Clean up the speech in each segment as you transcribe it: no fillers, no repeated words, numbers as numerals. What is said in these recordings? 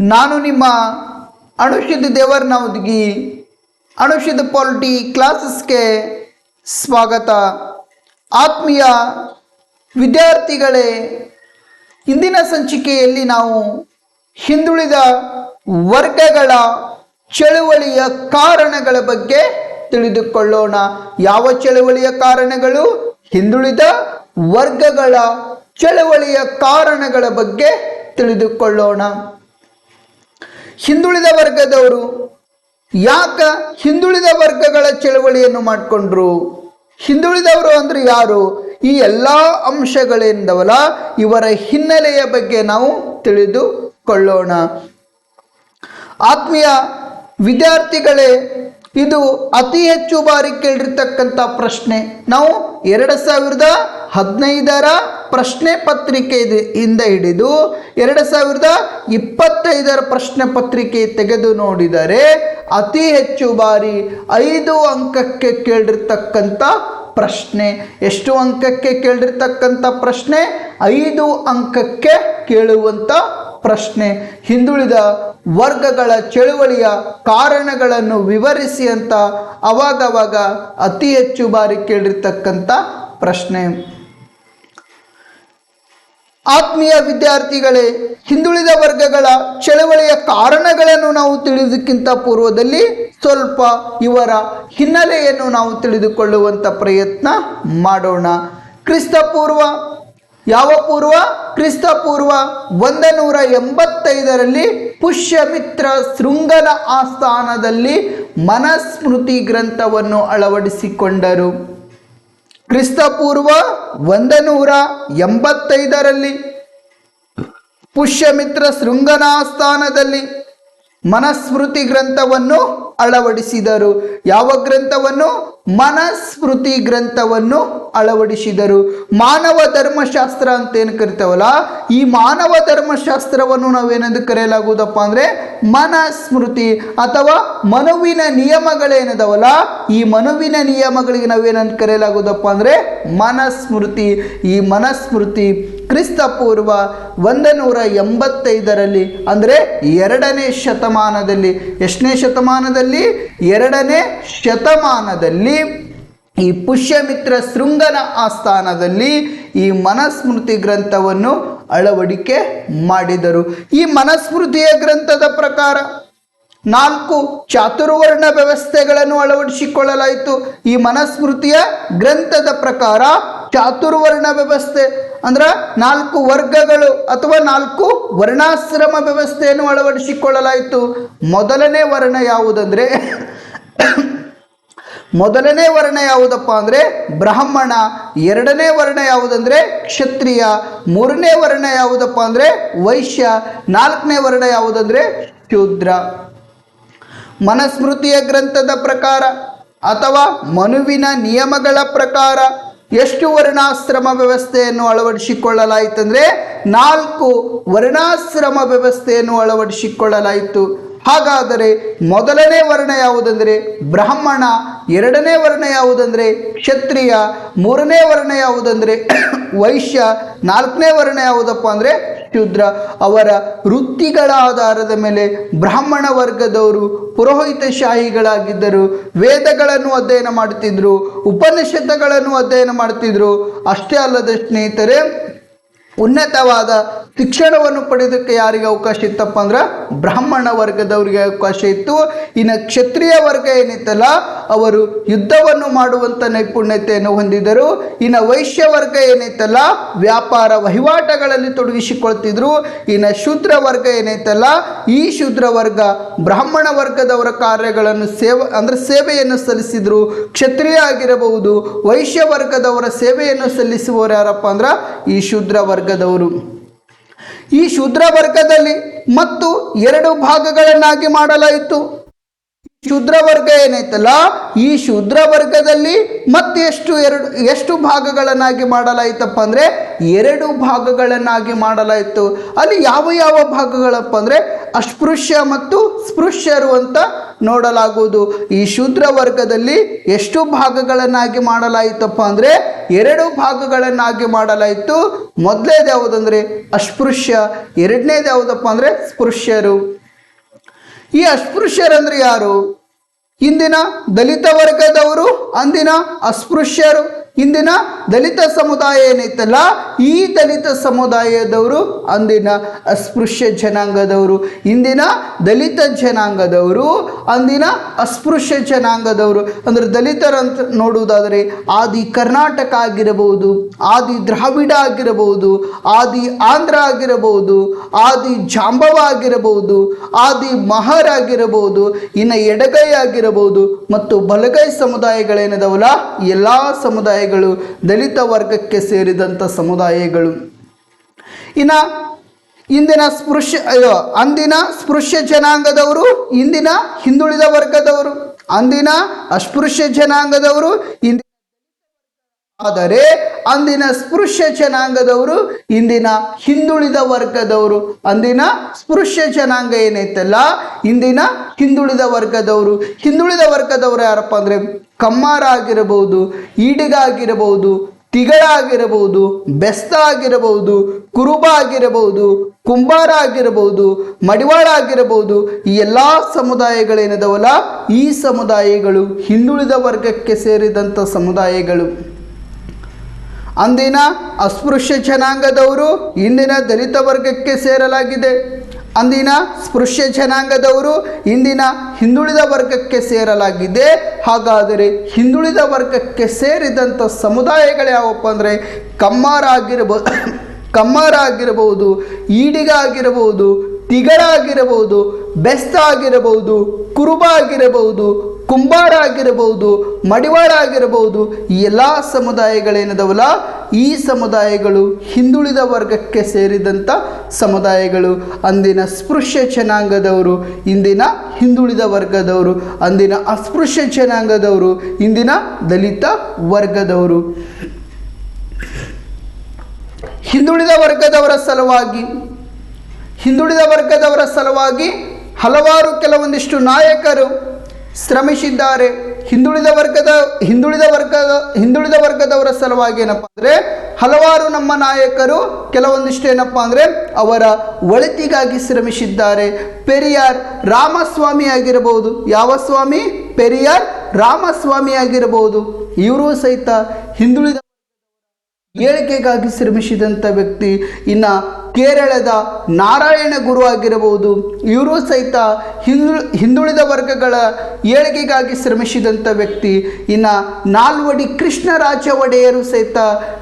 ನಾನು ನಿಮ್ಮ ಅನುಷಿದ್ ದೇವರ್ನವದ್ಗಿ ಅನುಷಿದ್ ಪಾಲಿಟಿ ಕ್ಲಾಸಸ್ಗೆ ಸ್ವಾಗತ. ಆತ್ಮೀಯ ವಿದ್ಯಾರ್ಥಿಗಳೇ, ಇಂದಿನ ಸಂಚಿಕೆಯಲ್ಲಿ ನಾವು ಹಿಂದುಳಿದ ವರ್ಗಗಳ ಚಳುವಳಿಯ ಕಾರಣಗಳ ಬಗ್ಗೆ ತಿಳಿದುಕೊಳ್ಳೋಣ. ಯಾವ ಚಳುವಳಿಯ ಕಾರಣಗಳು? ಹಿಂದುಳಿದ ವರ್ಗಗಳ ಚಳುವಳಿಯ ಕಾರಣಗಳ ಬಗ್ಗೆ ತಿಳಿದುಕೊಳ್ಳೋಣ. ಹಿಂದುಳಿದ ವರ್ಗದವರು ಯಾಕ ಹಿಂದುಳಿದ ವರ್ಗಗಳ ಚಳುವಳಿಯನ್ನು ಮಾಡಿಕೊಂಡ್ರು? ಹಿಂದುಳಿದವರು ಅಂದ್ರೆ ಯಾರು? ಈ ಎಲ್ಲ ಅಂಶಗಳಿಂದವಲ್ಲ, ಇವರ ಹಿನ್ನೆಲೆಯ ಬಗ್ಗೆ ನಾವು ತಿಳಿದುಕೊಳ್ಳೋಣ. ಆತ್ಮೀಯ ವಿದ್ಯಾರ್ಥಿಗಳೇ, ಇದು ಅತಿ ಹೆಚ್ಚು ಬಾರಿ ಕೇಳಿರ್ತಕ್ಕಂಥ ಪ್ರಶ್ನೆ. ನಾವು 2015ರ ಪ್ರಶ್ನೆ ಪತ್ರಿಕೆಯಿಂದ ಹಿಡಿದು 2025ರ ಪ್ರಶ್ನೆ ಪತ್ರಿಕೆ ತೆಗೆದು ನೋಡಿದರೆ ಅತಿ ಹೆಚ್ಚು ಬಾರಿ 5 ಅಂಕಕ್ಕೆ ಕೇಳಿರ್ತಕ್ಕಂಥ ಪ್ರಶ್ನೆ. ಎಷ್ಟು ಅಂಕಕ್ಕೆ ಕೇಳಿರ್ತಕ್ಕಂಥ ಪ್ರಶ್ನೆ? 5 ಅಂಕಕ್ಕೆ ಕೇಳುವಂಥ ಪ್ರಶ್ನೆ. ಹಿಂದುಳಿದ ವರ್ಗಗಳ ಚಳುವಳಿಯ ಕಾರಣಗಳನ್ನು ವಿವರಿಸಿ ಅಂತ ಅವಾಗವಾಗ ಅತಿ ಹೆಚ್ಚು ಬಾರಿ ಕೇಳಿರ್ತಕ್ಕಂಥ ಪ್ರಶ್ನೆ. ಆತ್ಮೀಯ ವಿದ್ಯಾರ್ಥಿಗಳೇ, ಹಿಂದುಳಿದ ವರ್ಗಗಳ ಚಳುವಳಿಯ ಕಾರಣಗಳನ್ನು ನಾವು ತಿಳಿಯೋದಕ್ಕಿಂತ ಪೂರ್ವದಲ್ಲಿ ಸ್ವಲ್ಪ ಇವರ ಹಿನ್ನೆಲೆಯನ್ನು ನಾವು ತಿಳಿದುಕೊಳ್ಳುವಂಥ ಪ್ರಯತ್ನ ಮಾಡೋಣ. ಕ್ರಿಸ್ತಪೂರ್ವ ಯಾವ ಪೂರ್ವ? ಕ್ರಿಸ್ತಪೂರ್ವ 185ರಲ್ಲಿ ಪುಷ್ಯಮಿತ್ರ ಶೃಂಗನ ಆಸ್ಥಾನದಲ್ಲಿ ಮನುಸ್ಮೃತಿ ಗ್ರಂಥವನ್ನು ಅಳವಡಿಸಿಕೊಂಡರು. ಕ್ರಿಸ್ತಪೂರ್ವ 185ರಲ್ಲಿ ಪುಷ್ಯಮಿತ್ರ ಶೃಂಗನ ಆಸ್ಥಾನದಲ್ಲಿ ಮನುಸ್ಮೃತಿ ಗ್ರಂಥವನ್ನು ಅಳವಡಿಸಿದರು. ಯಾವ ಗ್ರಂಥವನ್ನು? ಮನುಸ್ಮೃತಿ ಗ್ರಂಥವನ್ನು ಅಳವಡಿಸಿದರು. ಮಾನವ ಧರ್ಮಶಾಸ್ತ್ರ ಅಂತ ಏನು ಕರಿತೇವಲ್ಲ, ಈ ಮಾನವ ಧರ್ಮಶಾಸ್ತ್ರವನ್ನು ನಾವೇನೆಂದು ಕರೆಯಲಾಗುವುದಪ್ಪ ಅಂದರೆ ಮನುಸ್ಮೃತಿ ಅಥವಾ ಮನುವಿನ ನಿಯಮಗಳೇನದವಲ್ಲ, ಈ ಮನುವಿನ ನಿಯಮಗಳಿಗೆ ನಾವೇನಂತ ಕರೆಯಲಾಗುವುದಪ್ಪ ಅಂದರೆ ಮನುಸ್ಮೃತಿ. ಈ ಮನುಸ್ಮೃತಿ ಕ್ರಿಸ್ತಪೂರ್ವ 185ರಲ್ಲಿ ಅಂದರೆ 2ನೇ ಶತಮಾನದಲ್ಲಿ. ಎಷ್ಟನೇ ಶತಮಾನದಲ್ಲಿ? 2ನೇ ಶತಮಾನದಲ್ಲಿ ಈ ಪುಷ್ಯಮಿತ್ರ ಶೃಂಗನ ಆಸ್ಥಾನದಲ್ಲಿ ಈ ಮನುಸ್ಮೃತಿ ಗ್ರಂಥವನ್ನು ಅಳವಡಿಕೆ ಮಾಡಿದರು. ಈ ಮನುಸ್ಮೃತಿಯ ಗ್ರಂಥದ ಪ್ರಕಾರ 4 ಚಾತುರ್ವರ್ಣ ವ್ಯವಸ್ಥೆಗಳನ್ನು ಅಳವಡಿಸಿಕೊಳ್ಳಲಾಯಿತು. ಈ ಮನುಸ್ಮೃತಿಯ ಗ್ರಂಥದ ಪ್ರಕಾರ ಚಾತುರ್ವರ್ಣ ವ್ಯವಸ್ಥೆ ಅಂದ್ರೆ 4 ವರ್ಗಗಳು ಅಥವಾ 4 ವರ್ಣಾಶ್ರಮ ವ್ಯವಸ್ಥೆಯನ್ನು ಅಳವಡಿಸಿಕೊಳ್ಳಲಾಯಿತು. ಮೊದಲನೇ ವರ್ಣ ಯಾವುದಂದ್ರೆ ಮೊದಲನೇ ವರ್ಣ ಯಾವುದಪ್ಪ ಅಂದರೆ ಬ್ರಾಹ್ಮಣ. 2ನೇ ವರ್ಣ ಯಾವುದಂದ್ರೆ ಕ್ಷತ್ರಿಯ. 3ನೇ ವರ್ಣ ಯಾವುದಪ್ಪ ಅಂದರೆ ವೈಶ್ಯ. 4ನೇ ವರ್ಣ ಯಾವುದಂದ್ರೆ ಶೂದ್ರ. ಮನುಸ್ಮೃತಿಯ ಗ್ರಂಥದ ಪ್ರಕಾರ ಅಥವಾ ಮನುವಿನ ನಿಯಮಗಳ ಪ್ರಕಾರ ಎಷ್ಟು ವರ್ಣಾಶ್ರಮ ವ್ಯವಸ್ಥೆಯನ್ನು ಅಳವಡಿಸಿಕೊಳ್ಳಲಾಯಿತಂದ್ರೆ 4 ವರ್ಣಾಶ್ರಮ ವ್ಯವಸ್ಥೆಯನ್ನು ಅಳವಡಿಸಿಕೊಳ್ಳಲಾಯಿತು. ಹಾಗಾದರೆ ಮೊದಲನೇ ವರ್ಣ ಯಾವುದಂದರೆ ಬ್ರಾಹ್ಮಣ, 2ನೇ ವರ್ಣ ಯಾವುದಂದರೆ ಕ್ಷತ್ರಿಯ, 3ನೇ ವರ್ಣ ಯಾವುದಂದರೆ ವೈಶ್ಯ, 4ನೇ ವರ್ಣ ಯಾವುದಪ್ಪ ಅಂದರೆ ಶೂದ್ರ. ಅವರ ವೃತ್ತಿಗಳ ಆಧಾರದ ಮೇಲೆ ಬ್ರಾಹ್ಮಣ ವರ್ಗದವರು ಪುರೋಹಿತಶಾಹಿಗಳಾಗಿದ್ದರು. ವೇದಗಳನ್ನು ಅಧ್ಯಯನ ಮಾಡುತ್ತಿದ್ದರು, ಉಪನಿಷತ್ತುಗಳನ್ನು ಅಧ್ಯಯನ ಮಾಡುತ್ತಿದ್ದರು. ಅಷ್ಟೇ ಅಲ್ಲದ ಸ್ನೇಹಿತರೆ, ಉನ್ನತವಾದ ಶಿಕ್ಷಣವನ್ನು ಪಡೆಯೋದಕ್ಕೆ ಯಾರಿಗೆ ಅವಕಾಶ ಇತ್ತಪ್ಪ ಅಂದ್ರೆ ಬ್ರಾಹ್ಮಣ ವರ್ಗದವರಿಗೆ ಅವಕಾಶ ಇತ್ತು. ಇನ್ನು ಕ್ಷತ್ರಿಯ ವರ್ಗ ಏನಿತ್ತಲ್ಲ, ಅವರು ಯುದ್ಧವನ್ನು ಮಾಡುವಂಥ ನೈಪುಣ್ಯತೆಯನ್ನು ಹೊಂದಿದ್ದರು. ಇನ್ನು ವೈಶ್ಯ ವರ್ಗ ಏನೈತಲ್ಲ, ವ್ಯಾಪಾರ ವಹಿವಾಟುಗಳಲ್ಲಿ ತೊಡಗಿಸಿಕೊಳ್ತಿದ್ರು. ಇನ್ನು ಶೂದ್ರ ವರ್ಗ ಏನೈತಲ್ಲ, ಈ ಶೂದ್ರ ವರ್ಗ ಬ್ರಾಹ್ಮಣ ವರ್ಗದವರ ಕಾರ್ಯಗಳನ್ನು ಸೇವೆಯನ್ನು ಸಲ್ಲಿಸಿದ್ರು. ಕ್ಷತ್ರಿಯ ಆಗಿರಬಹುದು, ವೈಶ್ಯ ವರ್ಗದವರ ಸೇವೆಯನ್ನು ಸಲ್ಲಿಸುವವರು ಯಾರಪ್ಪ ಅಂದ್ರೆ ಈ ಶೂದ್ರ ವರ್ಗದವರು. ಈ ಶೂದ್ರ ವರ್ಗದಲ್ಲಿ ಮತ್ತು 2 ಭಾಗಗಳನ್ನಾಗಿ ಮಾಡಲಾಯಿತು. ಶೂದ್ರ ವರ್ಗ ಏನೈತಲ್ಲ, ಈ ಶೂದ್ರ ವರ್ಗದಲ್ಲಿ ಮತ್ತೆ ಎಷ್ಟು ಭಾಗಗಳನ್ನಾಗಿ ಮಾಡಲಾಯಿತಪ್ಪ ಅಂದರೆ 2 ಭಾಗಗಳನ್ನಾಗಿ ಮಾಡಲಾಯಿತು. ಅಲ್ಲಿ ಯಾವ ಯಾವ ಭಾಗಗಳಪ್ಪ ಅಂದರೆ ಅಸ್ಪೃಶ್ಯ ಮತ್ತು ಸ್ಪೃಶ್ಯರು ಅಂತ ನೋಡಲಾಗುವುದು. ಈ ಶೂದ್ರ ವರ್ಗದಲ್ಲಿ ಎಷ್ಟು ಭಾಗಗಳನ್ನಾಗಿ ಮಾಡಲಾಯಿತಪ್ಪ ಅಂದರೆ 2 ಭಾಗಗಳನ್ನಾಗಿ ಮಾಡಲಾಯಿತು. ಮೊದಲನೇದು ಯಾವುದಂದರೆ ಅಸ್ಪೃಶ್ಯ, ಎರಡನೇದು ಯಾವುದಪ್ಪ ಅಂದರೆ ಸ್ಪೃಶ್ಯರು. ಈ ಅಸ್ಪೃಶ್ಯರಂದ್ರೆ ಯಾರು? ಇಂದಿನ ದಲಿತ ವರ್ಗದವರು, ಅಂದಿನ ಅಸ್ಪೃಶ್ಯರು. ಇಂದಿನ ದಲಿತ ಸಮುದಾಯ ಏನೈತಲ್ಲ, ಈ ದಲಿತ ಸಮುದಾಯದವರು ಅಂದಿನ ಅಸ್ಪೃಶ್ಯ ಜನಾಂಗದವರು. ಇಂದಿನ ದಲಿತ ಜನಾಂಗದವರು, ಅಂದಿನ ಅಸ್ಪೃಶ್ಯ ಜನಾಂಗದವರು. ಅಂದರೆ ದಲಿತರಂತ ನೋಡುವುದಾದರೆ ಆದಿ ಕರ್ನಾಟಕ ಆಗಿರಬಹುದು, ಆದಿ ದ್ರಾವಿಡ ಆಗಿರಬಹುದು, ಆದಿ ಆಂಧ್ರ ಆಗಿರಬಹುದು, ಆದಿ ಜಾಂಬವ ಆಗಿರಬಹುದು, ಆದಿ ಮಹರ್ ಆಗಿರಬಹುದು, ಇನ್ನು ಎಡಗೈ ಆಗಿರಬಹುದು ಮತ್ತು ಬಲಗೈ ಸಮುದಾಯಗಳೇನಿದಾವಲ್ಲ, ಎಲ್ಲ ಸಮುದಾಯಗಳು ದಲಿತ ವರ್ಗಕ್ಕೆ ಸೇರಿದಂಥ ಸಮುದಾಯಗಳು. ಇನ್ನು ಅಂದಿನ ಸ್ಪೃಶ್ಯ ಜನಾಂಗದವರು, ಇಂದಿನ ಹಿಂದುಳಿದ ವರ್ಗದವರು. ಅಂದಿನ ಅಸ್ಪೃಶ್ಯ ಜನಾಂಗದವರು, ಆದರೆ ಅಂದಿನ ಸ್ಪೃಶ್ಯ ಜನಾಂಗದವರು, ಇಂದಿನ ಹಿಂದುಳಿದ ವರ್ಗದವರು. ಅಂದಿನ ಸ್ಪೃಶ್ಯ ಜನಾಂಗ ಏನೈತಲ್ಲ, ಇಂದಿನ ಹಿಂದುಳಿದ ವರ್ಗದವರು. ಹಿಂದುಳಿದ ವರ್ಗದವರು ಯಾರಪ್ಪ ಅಂದರೆ ಕಮ್ಮಾರ ಆಗಿರಬಹುದು, ಈಡಿಗ ಆಗಿರಬಹುದು, ತಿಗಳ ಆಗಿರಬಹುದು, ಬೆಸ್ತ ಆಗಿರಬಹುದು, ಕುರುಬ ಆಗಿರಬಹುದು, ಕುಂಬಾರ ಆಗಿರಬಹುದು, ಮಡಿವಾಳ ಆಗಿರಬಹುದು. ಈ ಎಲ್ಲ ಸಮುದಾಯಗಳೇನಿದಾವಲ್ಲ, ಈ ಸಮುದಾಯಗಳು ಹಿಂದುಳಿದ ವರ್ಗಕ್ಕೆ ಸೇರಿದಂಥ ಸಮುದಾಯಗಳು. ಅಂದಿನ ಅಸ್ಪೃಶ್ಯ ಜನಾಂಗದವರು ಇಂದಿನ ದಲಿತ ವರ್ಗಕ್ಕೆ ಸೇರಲಾಗಿದೆ. ಅಂದಿನ ಸ್ಪೃಶ್ಯ ಜನಾಂಗದವರು ಇಂದಿನ ಹಿಂದುಳಿದ ವರ್ಗಕ್ಕೆ ಸೇರಲಾಗಿದೆ. ಹಾಗಾದರೆ ಹಿಂದುಳಿದ ವರ್ಗಕ್ಕೆ ಸೇರಿದಂಥ ಸಮುದಾಯಗಳು ಯಾವಪ್ಪ ಅಂದರೆ ಕಮ್ಮಾರ ಆಗಿರಬಹುದು, ಈಡಿಗ ಆಗಿರಬಹುದು, ತಿಗಳ ಆಗಿರಬಹುದು, ಬೆಸ್ತ ಆಗಿರಬಹುದು, ಕುರುಬ ಆಗಿರಬಹುದು, ಕುಂಬಾರ ಆಗಿರಬಹುದು, ಮಡಿವಾಳ ಆಗಿರಬಹುದು. ಈ ಎಲ್ಲ ಸಮುದಾಯಗಳೇನಿದಾವಲ್ಲ, ಈ ಸಮುದಾಯಗಳು ಹಿಂದುಳಿದ ವರ್ಗಕ್ಕೆ ಸೇರಿದಂಥ ಸಮುದಾಯಗಳು. ಅಂದಿನ ಸ್ಪೃಶ್ಯ ಜನಾಂಗದವರು, ಇಂದಿನ ಹಿಂದುಳಿದ ವರ್ಗದವರು. ಅಂದಿನ ಅಸ್ಪೃಶ್ಯ ಜನಾಂಗದವರು, ಇಂದಿನ ದಲಿತ ವರ್ಗದವರು. ಹಿಂದುಳಿದ ವರ್ಗದವರ ಸಲುವಾಗಿ ಹಲವಾರು ಕೆಲವೊಂದಿಷ್ಟು ನಾಯಕರು ಶ್ರಮಿಸಿದ್ದಾರೆ. ಹಿಂದುಳಿದ ವರ್ಗದವರ ಸಲುವಾಗಿ ಏನಪ್ಪ ಅಂದರೆ ಹಲವಾರು ನಮ್ಮ ನಾಯಕರು ಕೆಲವೊಂದಿಷ್ಟು ಏನಪ್ಪ ಅಂದರೆ ಅವರ ಒಳಿತಿಗಾಗಿ ಶ್ರಮಿಸಿದ್ದಾರೆ. ಪೆರಿಯಾರ್ ರಾಮಸ್ವಾಮಿ ಆಗಿರಬಹುದು. ಯಾವ ಸ್ವಾಮಿ? ಪೆರಿಯಾರ್ ರಾಮಸ್ವಾಮಿ ಆಗಿರಬಹುದು. ಇವರು ಸಹಿತ ಹಿಂದುಳಿದ ಏಳಿಗೆಗಾಗಿ ಶ್ರಮಿಸಿದಂಥ ವ್ಯಕ್ತಿ. ಇನ್ನು ಕೇರಳದ ನಾರಾಯಣ ಗುರು ಆಗಿರಬಹುದು. ಇವರು ಸಹಿತ ಹಿಂದುಳಿದ ವರ್ಗಗಳ ಏಳಿಗೆಗಾಗಿ ಶ್ರಮಿಸಿದಂಥ ವ್ಯಕ್ತಿ. ಇನ್ನು ನಾಲ್ವಡಿ ಕೃಷ್ಣರಾಜ ಒಡೆಯರು ಸಹಿತ,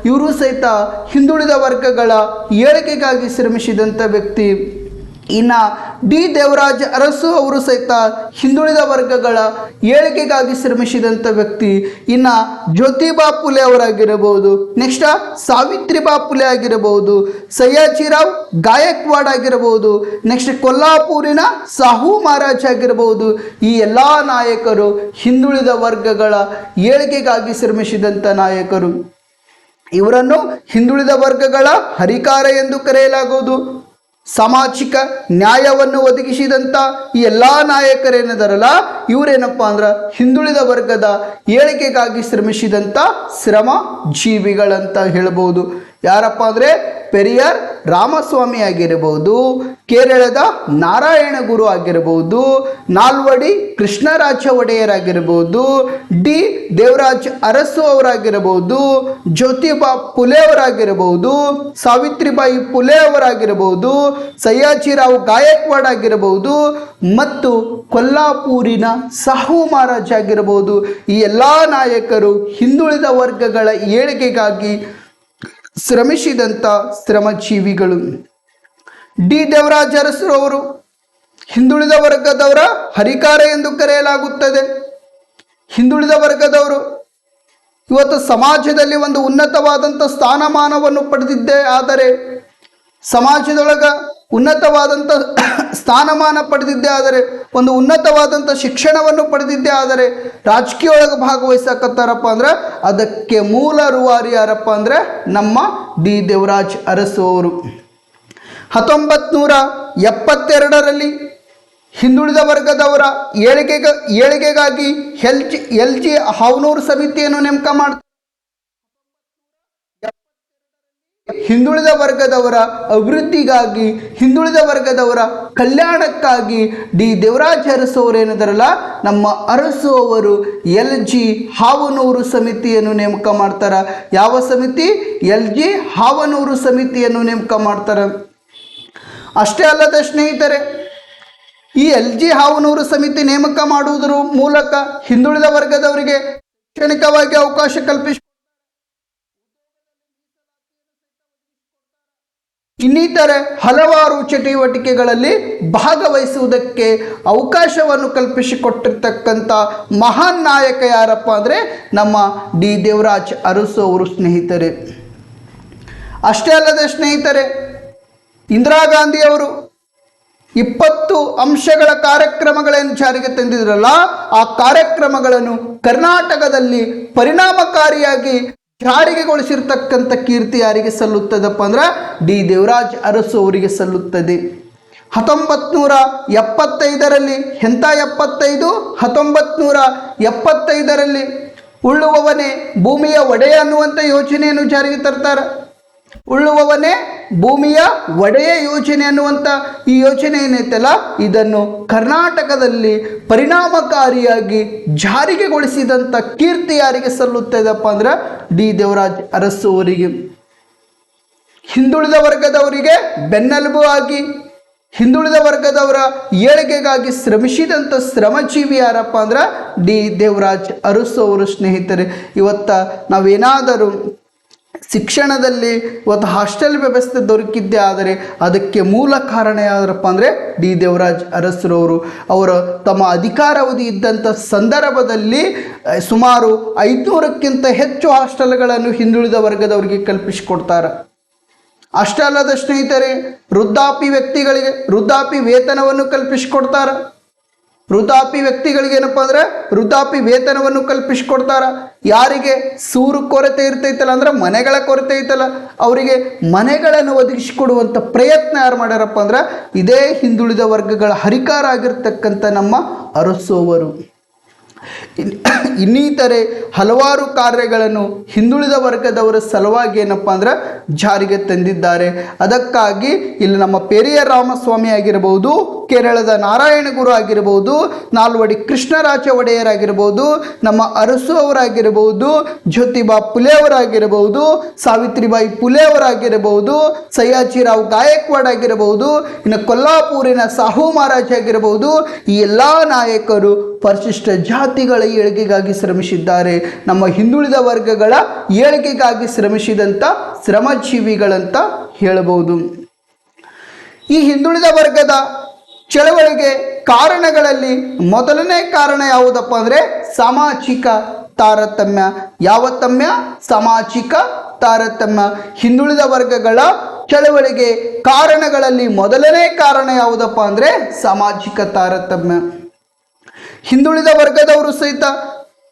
ಇವರು ಸಹಿತ ಹಿಂದುಳಿದ ವರ್ಗಗಳ ಏಳಿಗೆಗಾಗಿ ಶ್ರಮಿಸಿದಂಥ ವ್ಯಕ್ತಿ. ಇನ್ನು ಡಿ ದೇವರಾಜ ಅರಸು ಅವರು ಸಹಿತ ಹಿಂದುಳಿದ ವರ್ಗಗಳ ಏಳಿಗೆಗಾಗಿ ಶ್ರಮಿಸಿದಂಥ ವ್ಯಕ್ತಿ. ಇನ್ನು ಜ್ಯೋತಿಬಾ ಫುಲೆ ಅವರಾಗಿರಬಹುದು, ನೆಕ್ಸ್ಟ್ ಸಾವಿತ್ರಿಬಾ ಫುಲೆ ಆಗಿರಬಹುದು, ಸಯ್ಯಾಜಿರಾವ್ ಗಾಯಕ್ವಾಡ್ ಆಗಿರಬಹುದು, ನೆಕ್ಸ್ಟ್ ಕೊಲ್ಲಾಪುರಿನ ಸಾಹು ಮಹಾರಾಜ್ ಆಗಿರಬಹುದು. ಈ ಎಲ್ಲ ನಾಯಕರು ಹಿಂದುಳಿದ ವರ್ಗಗಳ ಏಳಿಗೆಗಾಗಿ ಶ್ರಮಿಸಿದಂಥ ನಾಯಕರು. ಇವರನ್ನು ಹಿಂದುಳಿದ ವರ್ಗಗಳ ಹರಿಕಾರ ಎಂದು ಕರೆಯಲಾಗುವುದು. ಸಾಮಾಜಿಕ ನ್ಯಾಯವನ್ನು ಒದಗಿಸಿದಂಥ ಈ ಎಲ್ಲ ನಾಯಕರೇನಿದಾರಲ್ಲ, ಇವರೇನಪ್ಪ ಅಂದ್ರೆ ಹಿಂದುಳಿದ ವರ್ಗದ ಏಳಿಗೆಗಾಗಿ ಶ್ರಮಿಸಿದಂಥ ಶ್ರಮ ಜೀವಿಗಳಂತ ಹೇಳ್ಬೋದು. ಯಾರಪ್ಪ ಅಂದರೆ ಪೆರಿಯಾರ್ ರಾಮಸ್ವಾಮಿ ಆಗಿರಬಹುದು, ಕೇರಳದ ನಾರಾಯಣ ಗುರು ಆಗಿರಬಹುದು, ನಾಲ್ವಡಿ ಕೃಷ್ಣರಾಜ ಒಡೆಯರ್ ಆಗಿರಬಹುದು, ಡಿ ದೇವರಾಜ್ ಅರಸು ಅವರಾಗಿರಬಹುದು, ಜ್ಯೋತಿಬಾ ಫುಲೆ ಅವರಾಗಿರಬಹುದು, ಸಾವಿತ್ರಿಬಾಯಿ ಫುಲೆ ಅವರಾಗಿರಬಹುದು, ಸಯ್ಯಾಜಿರಾವ್ ಗಾಯಕ್ವಾಡ್ ಆಗಿರಬಹುದು ಮತ್ತು ಕೊಲ್ಲಾಪುರಿನ ಸಾಹು ಮಹಾರಾಜ್ ಆಗಿರಬಹುದು. ಈ ಎಲ್ಲ ನಾಯಕರು ಹಿಂದುಳಿದ ವರ್ಗಗಳ ಏಳಿಗೆಗಾಗಿ ಶ್ರಮಿಸಿದಂಥ ಶ್ರಮಜೀವಿಗಳು. ಡಿ ದೇವರಾಜ ಅರಸರು ಅವರು ಹಿಂದುಳಿದ ವರ್ಗದವರ ಹರಿಕಾರ ಎಂದು ಕರೆಯಲಾಗುತ್ತದೆ. ಹಿಂದುಳಿದ ವರ್ಗದವರು ಇವತ್ತು ಸಮಾಜದಲ್ಲಿ ಒಂದು ಉನ್ನತವಾದಂಥ ಸ್ಥಾನಮಾನವನ್ನು ಪಡೆದಿದ್ದೇ ಆದರೆ ಸಮಾಜದೊಳಗ ಉನ್ನತವಾದಂಥ ಸ್ಥಾನಮಾನ ಪಡೆದಿದ್ದೇ ಆದರೆ, ಒಂದು ಉನ್ನತವಾದಂಥ ಶಿಕ್ಷಣವನ್ನು ಪಡೆದಿದ್ದೇ ಆದರೆ ರಾಜಕೀಯ ಒಳಗೆ ಭಾಗವಹಿಸಕತ್ತಾರಪ್ಪ ಅಂದ್ರೆ ಅದಕ್ಕೆ ಮೂಲ ರೂವಾರಿ ಯಾರಪ್ಪ ಅಂದ್ರೆ ನಮ್ಮ ಡಿ ದೇವರಾಜ್ ಅರಸು ಅವರು. 1972ರಲ್ಲಿ ಹಿಂದುಳಿದ ವರ್ಗದವರ ಏಳಿಗೆಗಾಗಿ ಎಲ್ ಜಿ ಹಾವನೂರು ಸಮಿತಿಯನ್ನು ನೇಮಕ ಮಾಡ್ತಾರೆ. ಹಿಂದುಳಿದ ವರ್ಗದವರ ಅಭಿವೃದ್ಧಿಗಾಗಿ, ಹಿಂದುಳಿದ ವರ್ಗದವರ ಕಲ್ಯಾಣಕ್ಕಾಗಿ ಡಿ ದೇವರಾಜ್ ಅರಸು ಅವರು ಏನಿದಾರಲ್ಲ, ನಮ್ಮ ಅರಸು ಅವರು ಎಲ್ ಜಿ ಹಾವನೂರು ಸಮಿತಿಯನ್ನು ನೇಮಕ ಮಾಡ್ತಾರೆ. ಯಾವ ಸಮಿತಿ? ಎಲ್ ಜಿ ಹಾವನೂರು ಸಮಿತಿಯನ್ನು ನೇಮಕ ಮಾಡ್ತಾರೆ. ಅಷ್ಟೇ ಅಲ್ಲದೆ ಸ್ನೇಹಿತರೆ, ಈ ಎಲ್ ಜಿ ಹಾವನೂರು ಸಮಿತಿ ನೇಮಕ ಮಾಡುವುದರ ಮೂಲಕ ಹಿಂದುಳಿದ ವರ್ಗದವರಿಗೆ ಶೈಕ್ಷಣಿಕವಾಗಿ ಅವಕಾಶ ಕಲ್ಪಿಸಿ ಇನ್ನಿತರೆ ಹಲವಾರು ಚಟುವಟಿಕೆಗಳಲ್ಲಿ ಭಾಗವಹಿಸುವುದಕ್ಕೆ ಅವಕಾಶವನ್ನು ಕಲ್ಪಿಸಿಕೊಟ್ಟಿರ್ತಕ್ಕಂಥ ಮಹಾನ್ ನಾಯಕ ಯಾರಪ್ಪ ಅಂದರೆ ನಮ್ಮ ಡಿ ದೇವರಾಜ್ ಅರಸು ಅವರು ಸ್ನೇಹಿತರೆ. ಅಷ್ಟೇ ಅಲ್ಲದೆ ಸ್ನೇಹಿತರೆ, ಇಂದಿರಾ ಗಾಂಧಿಯವರು 20 ಅಂಶಗಳ ಕಾರ್ಯಕ್ರಮಗಳನ್ನು ಜಾರಿಗೆ ತಂದಿದ್ರಲ್ಲ, ಆ ಕಾರ್ಯಕ್ರಮಗಳನ್ನು ಕರ್ನಾಟಕದಲ್ಲಿ ಪರಿಣಾಮಕಾರಿಯಾಗಿ ಜಾರಿಗೆಗೊಳಿಸಿರ್ತಕ್ಕಂಥ ಕೀರ್ತಿ ಯಾರಿಗೆ ಸಲ್ಲುತ್ತದಪ್ಪ ಅಂದ್ರೆ ಡಿ ದೇವರಾಜ್ ಅರಸು ಅವರಿಗೆ ಸಲ್ಲುತ್ತದೆ. 1975ರಲ್ಲಿ ಎಂಥ 75? 1975ರಲ್ಲಿ ಉಳ್ಳುವವನೇ ಭೂಮಿಯ ಒಡೆಯ ಅನ್ನುವಂಥ ಯೋಜನೆಯನ್ನು ಜಾರಿಗೆ ತರ್ತಾರೆ. ಉಳ್ಳುವವನೇ ಭೂಮಿಯ ಒಡೆಯ ಯೋಜನೆ ಅನ್ನುವಂಥ ಈ ಯೋಜನೆ ಏನೈತಲ್ಲ, ಇದನ್ನು ಕರ್ನಾಟಕದಲ್ಲಿ ಪರಿಣಾಮಕಾರಿಯಾಗಿ ಜಾರಿಗೆಗೊಳಿಸಿದಂಥ ಕೀರ್ತಿ ಯಾರಿಗೆ ಸಲ್ಲುತ್ತದಪ್ಪ ಅಂದ್ರೆ ಡಿ ದೇವರಾಜ್ ಅರಸು ಅವರಿಗೆ. ಹಿಂದುಳಿದ ವರ್ಗದವರಿಗೆ ಬೆನ್ನೆಲುಬು ಆಗಿ, ಹಿಂದುಳಿದ ವರ್ಗದವರ ಏಳಿಗೆಗಾಗಿ ಶ್ರಮಿಸಿದಂಥ ಶ್ರಮಜೀವಿ ಯಾರಪ್ಪ ಅಂದ್ರೆ ಡಿ ದೇವರಾಜ್ ಅರಸು ಅವರು ಸ್ನೇಹಿತರೆ. ಇವತ್ತ ನಾವೇನಾದರೂ ಶಿಕ್ಷಣದಲ್ಲಿ ಇವತ್ತು ಹಾಸ್ಟೆಲ್ ವ್ಯವಸ್ಥೆ ದೊರಕಿದ್ದೇ ಆದರೆ ಅದಕ್ಕೆ ಮೂಲ ಕಾರಣ ಯಾರಪ್ಪ ಅಂದರೆ ಡಿ ದೇವರಾಜ್ ಅರಸರವರು. ಅವರು ತಮ್ಮ ಅಧಿಕಾರಾವಧಿ ಇದ್ದಂಥ ಸಂದರ್ಭದಲ್ಲಿ ಸುಮಾರು 500ಕ್ಕಿಂತ ಹೆಚ್ಚು ಹಾಸ್ಟೆಲ್ಗಳನ್ನು ಹಿಂದುಳಿದ ವರ್ಗದವರಿಗೆ ಕಲ್ಪಿಸಿಕೊಡ್ತಾರೆ. ಅಷ್ಟೇ ಅಲ್ಲದ ಸ್ನೇಹಿತರೆ, ವೃದ್ಧಾಪಿ ವ್ಯಕ್ತಿಗಳಿಗೆ ವೃದ್ಧಾಪಿ ವೇತನವನ್ನು ಕಲ್ಪಿಸಿಕೊಡ್ತಾರೆ. ವೃದ್ಧಾಪಿ ವ್ಯಕ್ತಿಗಳಿಗೆ ಏನಪ್ಪ ಅಂದರೆ ವೃದ್ಧಾಪಿ ವೇತನವನ್ನು ಕಲ್ಪಿಸಿಕೊಡ್ತಾರೆ. ಯಾರಿಗೆ ಸೂರು ಕೊರತೆ ಇರ್ತೈತಲ್ಲ, ಅಂದ್ರೆ ಮನೆಗಳ ಕೊರತೆ ಐತಲ್ಲ, ಅವರಿಗೆ ಮನೆಗಳನ್ನು ಒದಗಿಸಿಕೊಡುವಂಥ ಪ್ರಯತ್ನ ಯಾರು ಮಾಡ್ಯಾರಪ್ಪ ಅಂದ್ರೆ ಇದೇ ಹಿಂದುಳಿದ ವರ್ಗಗಳ ಹರಿಕಾರ ಆಗಿರ್ತಕ್ಕಂಥ ನಮ್ಮ ಅರಸು ಅವರು. ಇನ್ನಿತರೆ ಹಲವಾರು ಕಾರ್ಯಗಳನ್ನು ಹಿಂದುಳಿದ ವರ್ಗದವರ ಸಲುವಾಗಿ ಏನಪ್ಪ ಅಂದ್ರೆ ಜಾರಿಗೆ ತಂದಿದ್ದಾರೆ. ಅದಕ್ಕಾಗಿ ಇಲ್ಲಿ ನಮ್ಮ ಪೆರಿಯ ರಾಮಸ್ವಾಮಿ ಆಗಿರಬಹುದು, ಕೇರಳದ ನಾರಾಯಣಗುರು ಆಗಿರಬಹುದು, ನಾಲ್ವಡಿ ಕೃಷ್ಣರಾಜ ಒಡೆಯರಾಗಿರ್ಬೋದು, ನಮ್ಮ ಅರಸು ಅವರಾಗಿರಬಹುದು, ಜ್ಯೋತಿಬಾ ಫುಲೆ ಅವರಾಗಿರಬಹುದು, ಸಾವಿತ್ರಿಬಾಯಿ ಫುಲೆ ಅವರಾಗಿರಬಹುದು, ಸಯ್ಯಾಜಿರಾವ್ ಗಾಯಕ್ವಾಡ್ ಆಗಿರಬಹುದು, ಇನ್ನು ಕೊಲ್ಲಾಪುರಿನ ಸಾಹು ಮಹಾರಾಜ್ ಆಗಿರಬಹುದು. ಈ ಎಲ್ಲ ನಾಯಕರು ಪರಿಶಿಷ್ಟ ಜಾತಿಗಳ ಏಳಿಗೆಗಾಗಿ ಶ್ರಮಿಸಿದ್ದಾರೆ. ನಮ್ಮ ಹಿಂದುಳಿದ ವರ್ಗಗಳ ಏಳಿಗೆಗಾಗಿ ಶ್ರಮಿಸಿದಂಥ ಶ್ರಮಜೀವಿಗಳಂತ ಹೇಳಬಹುದು. ಈ ಹಿಂದುಳಿದ ವರ್ಗದ ಚಳವಳಿಗೆ ಕಾರಣಗಳಲ್ಲಿ ಮೊದಲನೇ ಕಾರಣ ಯಾವುದಪ್ಪ ಅಂದರೆ ಸಾಮಾಜಿಕ ತಾರತಮ್ಯ. ಯಾವ ತಮ್ಯ? ಸಾಮಾಜಿಕ ತಾರತಮ್ಯ. ಹಿಂದುಳಿದ ವರ್ಗಗಳ ಚಳವಳಿಗೆ ಕಾರಣಗಳಲ್ಲಿ ಮೊದಲನೇ ಕಾರಣ ಯಾವುದಪ್ಪ ಅಂದರೆ ಸಾಮಾಜಿಕ ತಾರತಮ್ಯ. ಹಿಂದುಳಿದ ವರ್ಗದವರು ಸಹಿತ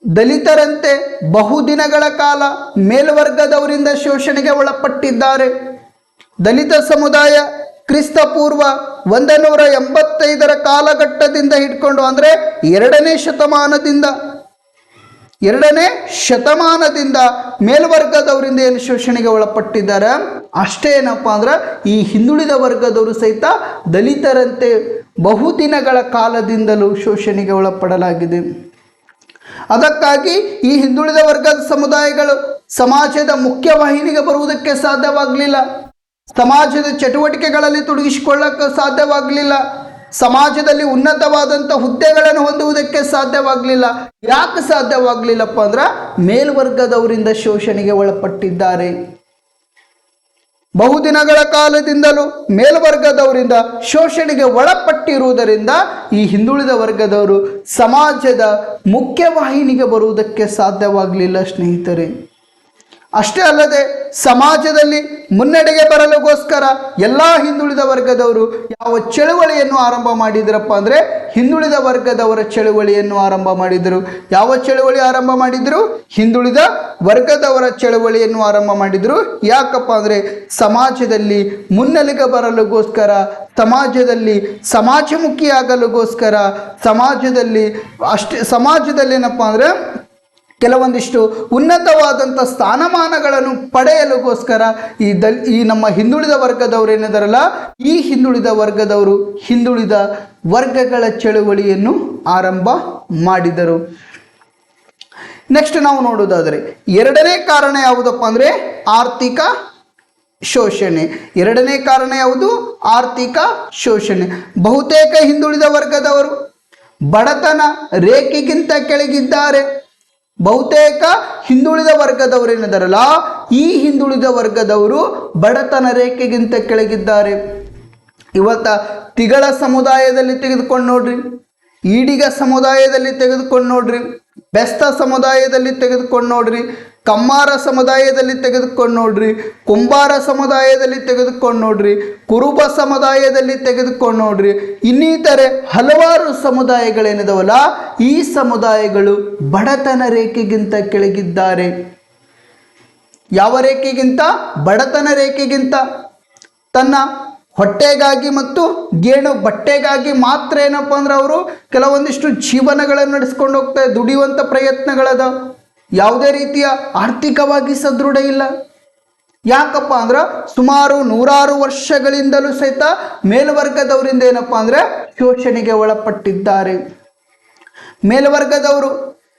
ದಲಿತರಂತೆ ಬಹುದಿನಗಳ ಕಾಲ ಮೇಲ್ವರ್ಗದವರಿಂದ ಶೋಷಣೆಗೆ ಒಳಪಟ್ಟಿದ್ದಾರೆ. ದಲಿತ ಸಮುದಾಯ ಕ್ರಿಸ್ತಪೂರ್ವ 185 ಕಾಲಘಟ್ಟದಿಂದ ಹಿಡ್ಕೊಂಡು ಅಂದರೆ 2ನೇ ಶತಮಾನದಿಂದ ಮೇಲ್ವರ್ಗದವರಿಂದ ಏನು ಶೋಷಣೆಗೆ ಒಳಪಟ್ಟಿದ್ದಾರೆ. ಅಷ್ಟೇ ಏನಪ್ಪ ಅಂದ್ರೆ ಈ ಹಿಂದುಳಿದ ವರ್ಗದವರು ಸಹಿತ ದಲಿತರಂತೆ ಬಹುದಿನಗಳ ಕಾಲದಿಂದಲೂ ಶೋಷಣೆಗೆ ಒಳಪಡಲಾಗಿದೆ. ಅದಕ್ಕಾಗಿ ಈ ಹಿಂದುಳಿದ ವರ್ಗದ ಸಮುದಾಯಗಳು ಸಮಾಜದ ಮುಖ್ಯವಾಹಿನಿಗೆ ಬರುವುದಕ್ಕೆ ಸಾಧ್ಯವಾಗಲಿಲ್ಲ. ಸಮಾಜದ ಚಟುವಟಿಕೆಗಳಲ್ಲಿ ತೊಡಗಿಸಿಕೊಳ್ಳಕ್ಕೆ ಸಾಧ್ಯವಾಗಲಿಲ್ಲ. ಸಮಾಜದಲ್ಲಿ ಉನ್ನತವಾದಂಥ ಹುದ್ದೆಗಳನ್ನು ಹೊಂದುವುದಕ್ಕೆ ಸಾಧ್ಯವಾಗಲಿಲ್ಲ. ಯಾಕೆ ಸಾಧ್ಯವಾಗಲಿಲ್ಲಪ್ಪ ಅಂದ್ರೆ ಮೇಲ್ವರ್ಗದವರಿಂದ ಶೋಷಣೆಗೆ ಒಳಪಟ್ಟಿದ್ದಾರೆ. ಬಹುದಿನಗಳ ಕಾಲದಿಂದಲೂ ಮೇಲ್ವರ್ಗದವರಿಂದ ಶೋಷಣೆಗೆ ಒಳಪಟ್ಟಿರುವುದರಿಂದ ಈ ಹಿಂದುಳಿದ ವರ್ಗದವರು ಸಮಾಜದ ಮುಖ್ಯವಾಹಿನಿಗೆ ಬರುವುದಕ್ಕೆ ಸಾಧ್ಯವಾಗಲಿಲ್ಲ ಸ್ನೇಹಿತರೆ. ಅಷ್ಟೇ ಅಲ್ಲದೆ ಸಮಾಜದಲ್ಲಿ ಮುನ್ನಡೆಗೆ ಬರಲುಗೋಸ್ಕರ ಎಲ್ಲ ಹಿಂದುಳಿದ ವರ್ಗದವರು ಯಾವ ಚಳುವಳಿಯನ್ನು ಆರಂಭ ಮಾಡಿದ್ರಪ್ಪ ಅಂದರೆ ಹಿಂದುಳಿದ ವರ್ಗದವರ ಚಳುವಳಿಯನ್ನು ಆರಂಭ ಮಾಡಿದರು. ಯಾವ ಚಳುವಳಿ ಆರಂಭ ಮಾಡಿದರು? ಹಿಂದುಳಿದ ವರ್ಗದವರ ಚಳುವಳಿಯನ್ನು ಆರಂಭ ಮಾಡಿದರು. ಯಾಕಪ್ಪ ಅಂದರೆ ಸಮಾಜದಲ್ಲಿ ಮುನ್ನೆಲೆಗೆ ಬರಲುಗೋಸ್ಕರ, ಸಮಾಜದಲ್ಲಿ ಸಮಾಜಮುಖಿಯಾಗಲುಗೋಸ್ಕರ, ಸಮಾಜದಲ್ಲಿ ಏನಪ್ಪ ಅಂದರೆ ಕೆಲವೊಂದಿಷ್ಟು ಉನ್ನತವಾದಂಥ ಸ್ಥಾನಮಾನಗಳನ್ನು ಪಡೆಯಲುಗೋಸ್ಕರ ಈ ನಮ್ಮ ಹಿಂದುಳಿದ ವರ್ಗದವರು ಏನಿದಾರಲ್ಲ, ಈ ಹಿಂದುಳಿದ ವರ್ಗದವರು ಹಿಂದುಳಿದ ವರ್ಗಗಳ ಚಳುವಳಿಯನ್ನು ಆರಂಭ ಮಾಡಿದರು. ನೆಕ್ಸ್ಟ್ ನಾವು ನೋಡೋದಾದರೆ ಎರಡನೇ ಕಾರಣ ಯಾವುದಪ್ಪ ಅಂದರೆ ಆರ್ಥಿಕ ಶೋಷಣೆ. ಎರಡನೇ ಕಾರಣ ಯಾವುದು? ಆರ್ಥಿಕ ಶೋಷಣೆ. ಬಹುತೇಕ ಹಿಂದುಳಿದ ವರ್ಗದವರು ಬಡತನ ರೇಖೆಗಿಂತ ಕೆಳಗಿದ್ದಾರೆ. ಬಹುತೇಕ ಹಿಂದುಳಿದ ವರ್ಗದವರು ಏನಿದಾರಲ್ಲ, ಈ ಹಿಂದುಳಿದ ವರ್ಗದವರು ಬಡತನ ರೇಖೆಗಿಂತ ಕೆಳಗಿದ್ದಾರೆ. ಇವತ್ತ ತಿಗಳ ಸಮುದಾಯದಲ್ಲಿ ತೆಗೆದುಕೊಂಡು ನೋಡ್ರಿ, ಈಡಿಗ ಸಮುದಾಯದಲ್ಲಿ ತೆಗೆದುಕೊಂಡು ನೋಡ್ರಿ, ಬೆಸ್ತ ಸಮುದಾಯದಲ್ಲಿ ತೆಗೆದುಕೊಂಡು ನೋಡ್ರಿ, ಕಮ್ಮಾರ ಸಮುದಾಯದಲ್ಲಿ ತೆಗೆದುಕೊಂಡು ನೋಡ್ರಿ, ಕುಂಬಾರ ಸಮುದಾಯದಲ್ಲಿ ತೆಗೆದುಕೊಂಡು ನೋಡ್ರಿ, ಕುರುಬ ಸಮುದಾಯದಲ್ಲಿ ತೆಗೆದುಕೊಂಡು ನೋಡ್ರಿ, ಇನ್ನಿತರೆ ಹಲವಾರು ಸಮುದಾಯಗಳೇನಿದಾವಲ್ಲ, ಈ ಸಮುದಾಯಗಳು ಬಡತನ ರೇಖೆಗಿಂತ ಕೆಳಗಿದ್ದಾರೆ. ಯಾವ ರೇಖೆಗಿಂತ? ಬಡತನ ರೇಖೆಗಿಂತ. ತನ್ನ ಹೊಟ್ಟೆಗಾಗಿ ಮತ್ತು ಗೇಣು ಬಟ್ಟೆಗಾಗಿ ಮಾತ್ರ ಏನಪ್ಪ ಅಂದ್ರೆ ಅವರು ಕೆಲವೊಂದಿಷ್ಟು ಜೀವನಗಳನ್ನು ನಡೆಸ್ಕೊಂಡು ಹೋಗ್ತಾರೆ. ದುಡಿಯುವಂಥ ಪ್ರಯತ್ನಗಳದ, ಯಾವುದೇ ರೀತಿಯ ಆರ್ಥಿಕವಾಗಿ ಸದೃಢ ಇಲ್ಲ. ಯಾಕಪ್ಪ ಅಂದ್ರೆ ಸುಮಾರು 100 ವರ್ಷಗಳಿಂದಲೂ ಸಹಿತ ಮೇಲ್ವರ್ಗದವರಿಂದ ಏನಪ್ಪ ಅಂದ್ರೆ ಶೋಷಣೆಗೆ ಒಳಪಟ್ಟಿದ್ದಾರೆ. ಮೇಲ್ವರ್ಗದವರು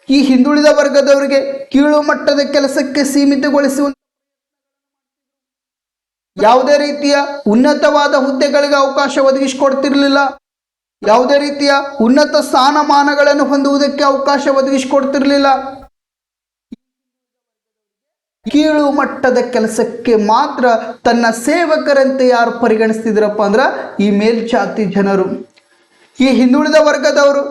ಈ ಹಿಂದುಳಿದ ವರ್ಗದವರಿಗೆ ಕೀಳು ಮಟ್ಟದ ಕೆಲಸಕ್ಕೆ ಸೀಮಿತಗೊಳಿಸುವ, ಯಾವುದೇ ರೀತಿಯ ಉನ್ನತವಾದ ಹುದ್ದೆಗಳಿಗೆ ಅವಕಾಶ ಒದಗಿಸಿಕೊಡ್ತಿರ್ಲಿಲ್ಲ. ಯಾವುದೇ ರೀತಿಯ ಉನ್ನತ ಸ್ಥಾನಮಾನಗಳನ್ನು ಹೊಂದುವುದಕ್ಕೆ ಅವಕಾಶ ಒದಗಿಸಿಕೊಡ್ತಿರ್ಲಿಲ್ಲ. ಕೀಳು ಮಟ್ಟದ ಕೆಲಸಕ್ಕೆ ಮಾತ್ರ ತನ್ನ ಸೇವಕರಂತೆ ಯಾರು ಪರಿಗಣಿಸ್ತಿದ್ರಪ್ಪ ಅಂದ್ರೆ ಈ ಮೇಲ್ಜಾತಿ ಜನರು. ಈ ಹಿಂದುಳಿದ ವರ್ಗದವರು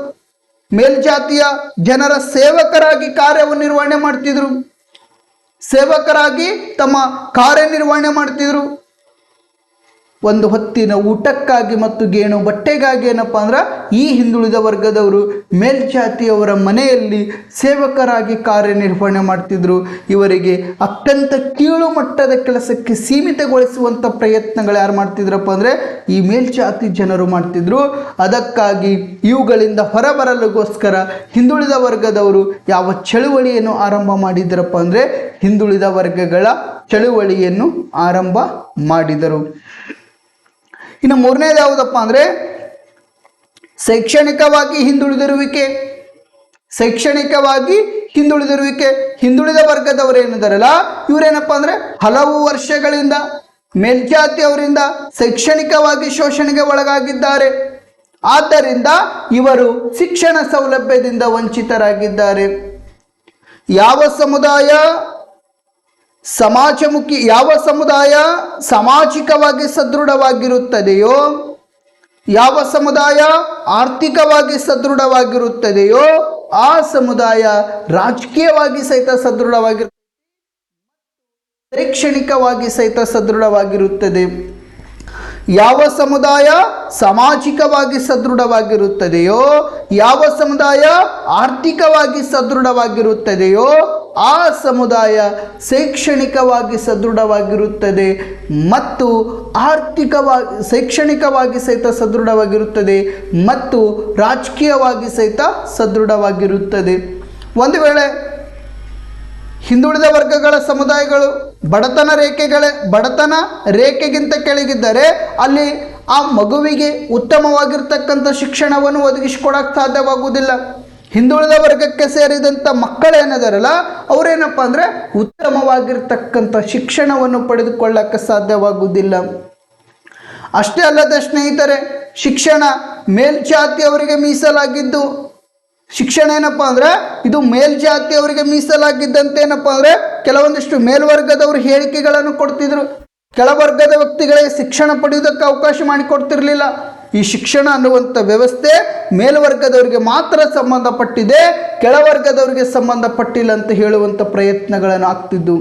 ಮೇಲ್ಜಾತಿಯ ಜನರ ಸೇವಕರಾಗಿ ಕಾರ್ಯವನ್ನು ನಿರ್ವಹಣೆ ಮಾಡ್ತಿದ್ರು, ಸೇವಕರಾಗಿ ತಮ್ಮ ಕಾರ್ಯನಿರ್ವಹಣೆ ಮಾಡ್ತಿದ್ರು. ಒಂದು ಹೊತ್ತಿನ ಊಟಕ್ಕಾಗಿ ಮತ್ತು ಗೇಣು ಬಟ್ಟೆಗಾಗಿ ಏನಪ್ಪ ಅಂದ್ರೆ ಈ ಹಿಂದುಳಿದ ವರ್ಗದವರು ಮೇಲ್ಜಾತಿಯವರ ಮನೆಯಲ್ಲಿ ಸೇವಕರಾಗಿ ಕಾರ್ಯನಿರ್ವಹಣೆ ಮಾಡ್ತಿದ್ರು. ಇವರಿಗೆ ಅತ್ಯಂತ ಕೀಳು ಮಟ್ಟದ ಕೆಲಸಕ್ಕೆ ಸೀಮಿತಗೊಳಿಸುವಂಥ ಪ್ರಯತ್ನಗಳು ಯಾರು ಮಾಡ್ತಿದ್ರಪ್ಪ ಅಂದರೆ ಈ ಮೇಲ್ಜಾತಿ ಜನರು ಮಾಡ್ತಿದ್ರು. ಅದಕ್ಕಾಗಿ ಇವುಗಳಿಂದ ಹೊರಬರಲಿಗೋಸ್ಕರ ಹಿಂದುಳಿದ ವರ್ಗದವರು ಯಾವ ಚಳುವಳಿಯನ್ನು ಆರಂಭ ಮಾಡಿದ್ರಪ್ಪ ಅಂದರೆ ಹಿಂದುಳಿದ ವರ್ಗಗಳ ಚಳುವಳಿಯನ್ನು ಆರಂಭ ಮಾಡಿದರು. ಇನ್ನು ಮೂರನೇದು ಯಾವುದಪ್ಪ ಅಂದರೆ ಶೈಕ್ಷಣಿಕವಾಗಿ ಹಿಂದುಳಿದಿರುವಿಕೆ. ಶೈಕ್ಷಣಿಕವಾಗಿ ಹಿಂದುಳಿದಿರುವಿಕೆ. ಹಿಂದುಳಿದ ವರ್ಗದವರು ಏನಿದಾರಲ್ಲ, ಇವರೇನಪ್ಪ ಅಂದರೆ ಹಲವು ವರ್ಷಗಳಿಂದ ಮೇಲ್ಜಾತಿಯವರಿಂದ ಶೈಕ್ಷಣಿಕವಾಗಿ ಶೋಷಣೆಗೆ ಒಳಗಾಗಿದ್ದಾರೆ. ಆದ್ದರಿಂದ ಇವರು ಶಿಕ್ಷಣ ಸೌಲಭ್ಯದಿಂದ ವಂಚಿತರಾಗಿದ್ದಾರೆ. ಯಾವ ಸಮುದಾಯ ಸಾಮಾಜಿಕವಾಗಿ ಸದೃಢವಾಗಿರುತ್ತದೆಯೋ, ಯಾವ ಸಮುದಾಯ ಆರ್ಥಿಕವಾಗಿ ಸದೃಢವಾಗಿರುತ್ತದೆಯೋ ಆ ಸಮುದಾಯ ರಾಜಕೀಯವಾಗಿ ಸಹಿತ ಸದೃಢವಾಗಿರುತ್ತದೆ, ಶೈಕ್ಷಣಿಕವಾಗಿ ಸಹಿತ ಸದೃಢವಾಗಿರುತ್ತದೆ. ಯಾವ ಸಮುದಾಯ ಸಾಮಾಜಿಕವಾಗಿ ಸದೃಢವಾಗಿರುತ್ತದೆಯೋ, ಯಾವ ಸಮುದಾಯ ಆರ್ಥಿಕವಾಗಿ ಸದೃಢವಾಗಿರುತ್ತದೆಯೋ ಆ ಸಮುದಾಯ ಶೈಕ್ಷಣಿಕವಾಗಿ ಸದೃಢವಾಗಿರುತ್ತದೆ ಮತ್ತು ಶೈಕ್ಷಣಿಕವಾಗಿ ಸಹಿತ ಸದೃಢವಾಗಿರುತ್ತದೆ ಮತ್ತು ರಾಜಕೀಯವಾಗಿ ಸಹಿತ ಸದೃಢವಾಗಿರುತ್ತದೆ. ಒಂದು ವೇಳೆ ಹಿಂದುಳಿದ ವರ್ಗಗಳ ಸಮುದಾಯಗಳು ಬಡತನ ರೇಖೆಗಿಂತ ಕೆಳಗಿದ್ದರೆ ಅಲ್ಲಿ ಆ ಮಗುವಿಗೆ ಉತ್ತಮವಾಗಿರ್ತಕ್ಕಂಥ ಶಿಕ್ಷಣವನ್ನು ಒದಗಿಸಿಕೊಡಕ್ಕೆ ಸಾಧ್ಯವಾಗುವುದಿಲ್ಲ. ಹಿಂದುಳಿದ ವರ್ಗಕ್ಕೆ ಸೇರಿದಂಥ ಮಕ್ಕಳೇನಿದಾರಲ್ಲ ಅವರೇನಪ್ಪ ಅಂದರೆ ಉತ್ತಮವಾಗಿರ್ತಕ್ಕಂಥ ಶಿಕ್ಷಣವನ್ನು ಪಡೆದುಕೊಳ್ಳಕ್ಕೆ ಸಾಧ್ಯವಾಗುವುದಿಲ್ಲ. ಅಷ್ಟೇ ಅಲ್ಲದೆ ಸ್ನೇಹಿತರೆ, ಶಿಕ್ಷಣ ಮೇಲ್ಜಾತಿಯವರಿಗೆ ಮೀಸಲಾಗಿದ್ದು, ಶಿಕ್ಷಣ ಏನಪ್ಪ ಅಂದರೆ ಇದು ಮೇಲ್ಜಾತಿಯವರಿಗೆ ಮೀಸಲಾಗಿದ್ದಂತೆ ಏನಪ್ಪ ಅಂದರೆ ಕೆಲವೊಂದಿಷ್ಟು ಮೇಲ್ವರ್ಗದವರು ಹೇಳಿಕೆಗಳನ್ನು ಕೊಡ್ತಿದ್ರು. ಕೆಳವರ್ಗದ ವ್ಯಕ್ತಿಗಳಿಗೆ ಶಿಕ್ಷಣ ಪಡೆಯುವುದಕ್ಕೆ ಅವಕಾಶ ಮಾಡಿಕೊಡ್ತಿರ್ಲಿಲ್ಲ. ಈ ಶಿಕ್ಷಣ ಅನ್ನುವಂಥ ವ್ಯವಸ್ಥೆ ಮೇಲ್ವರ್ಗದವರಿಗೆ ಮಾತ್ರ ಸಂಬಂಧಪಟ್ಟಿದೆ, ಕೆಳವರ್ಗದವರಿಗೆ ಸಂಬಂಧಪಟ್ಟಿಲ್ಲ ಅಂತ ಹೇಳುವಂಥ ಪ್ರಯತ್ನಗಳನ್ನು ಆಗ್ತಿದ್ದು.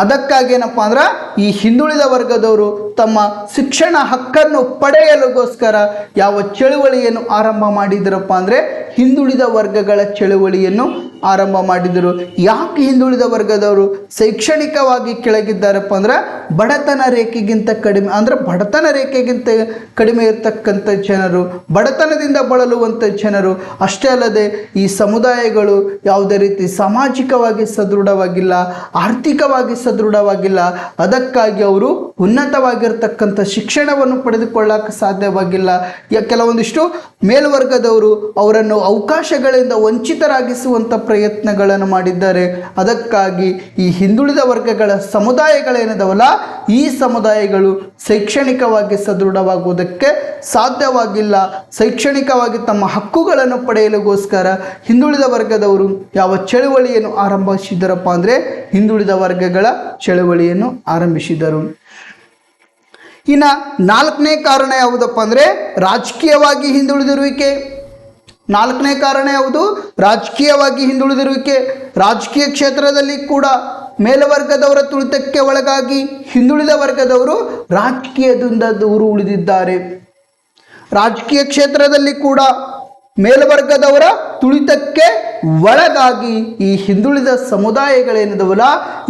ಅದಕ್ಕಾಗಿ ಏನಪ್ಪ ಅಂದ್ರೆ ಈ ಹಿಂದುಳಿದ ವರ್ಗದವರು ತಮ್ಮ ಶಿಕ್ಷಣ ಹಕ್ಕನ್ನು ಪಡೆಯಲುಗೋಸ್ಕರ ಯಾವ ಚಳುವಳಿಯನ್ನು ಆರಂಭ ಮಾಡಿದರಪ್ಪ ಅಂದರೆ ಹಿಂದುಳಿದ ವರ್ಗಗಳ ಚಳುವಳಿಯನ್ನು ಆರಂಭ ಮಾಡಿದರು. ಯಾಕೆ ಹಿಂದುಳಿದ ವರ್ಗದವರು ಶೈಕ್ಷಣಿಕವಾಗಿ ಕೆಳಗಿದ್ದಾರಪ್ಪ ಅಂದ್ರೆ ಬಡತನ ರೇಖೆಗಿಂತ ಕಡಿಮೆ, ಅಂದ್ರೆ ಬಡತನ ರೇಖೆಗಿಂತ ಕಡಿಮೆ ಇರತಕ್ಕಂಥ ಜನರು, ಬಡತನದಿಂದ ಬಳಲುವಂಥ ಜನರು. ಅಷ್ಟೇ ಅಲ್ಲದೆ ಈ ಸಮುದಾಯಗಳು ಯಾವುದೇ ರೀತಿ ಸಾಮಾಜಿಕವಾಗಿ ಸದೃಢವಾಗಿಲ್ಲ, ಆರ್ಥಿಕವಾಗಿ ಸದೃಢವಾಗಿಲ್ಲ. ಅದಕ್ಕಾಗಿ ಅವರು ಉನ್ನತವಾಗಿರ್ತಕ್ಕಂಥ ಶಿಕ್ಷಣವನ್ನು ಪಡೆದುಕೊಳ್ಳಕ್ಕೆ ಸಾಧ್ಯವಾಗಿಲ್ಲ. ಕೆಲವೊಂದಿಷ್ಟು ಮೇಲ್ವರ್ಗದವರು ಅವರನ್ನು ಅವಕಾಶಗಳಿಂದ ವಂಚಿತರಾಗಿಸುವಂಥ ಪ್ರಯತ್ನಗಳನ್ನು ಮಾಡಿದ್ದಾರೆ. ಅದಕ್ಕಾಗಿ ಈ ಹಿಂದುಳಿದ ವರ್ಗಗಳ ಸಮುದಾಯಗಳೇನಿದಾವಲ್ಲ, ಈ ಸಮುದಾಯಗಳು ಶೈಕ್ಷಣಿಕವಾಗಿ ಸದೃಢವಾಗುವುದಕ್ಕೆ ಸಾಧ್ಯವಾಗಿಲ್ಲ. ಶೈಕ್ಷಣಿಕವಾಗಿ ತಮ್ಮ ಹಕ್ಕುಗಳನ್ನು ಪಡೆಯಲಿಗೋಸ್ಕರ ಹಿಂದುಳಿದ ವರ್ಗದವರು ಯಾವ ಚಳುವಳಿಯನ್ನು ಆರಂಭಿಸಿದರಪ್ಪ ಅಂದರೆ ಹಿಂದುಳಿದ ವರ್ಗಗಳ ಚಳುವಳಿಯನ್ನು ಆರಂಭಿಸಿದರು. ಇನ್ನು ನಾಲ್ಕನೇ ಕಾರಣ ಯಾವುದಪ್ಪ ಅಂದರೆ ರಾಜಕೀಯವಾಗಿ ಹಿಂದುಳಿದಿರುವಿಕೆ. ನಾಲ್ಕನೇ ಕಾರಣ ಯಾವುದು? ರಾಜಕೀಯವಾಗಿ ಹಿಂದುಳಿದಿರುವಿಕೆ. ರಾಜಕೀಯ ಕ್ಷೇತ್ರದಲ್ಲಿ ಕೂಡ ಮೇಲ್ವರ್ಗದವರ ತುಳಿತಕ್ಕೆ ಒಳಗಾಗಿ ಹಿಂದುಳಿದ ವರ್ಗದವರು ರಾಜಕೀಯದಿಂದ ದೂರ ಉಳಿದಿದ್ದಾರೆ. ರಾಜಕೀಯ ಕ್ಷೇತ್ರದಲ್ಲಿ ಕೂಡ ಮೇಲ್ವರ್ಗದವರ ತುಳಿತಕ್ಕೆ ಒಳಗಾಗಿ ಈ ಹಿಂದುಳಿದ ಸಮುದಾಯಗಳೇನಿದವಲ್ಲ,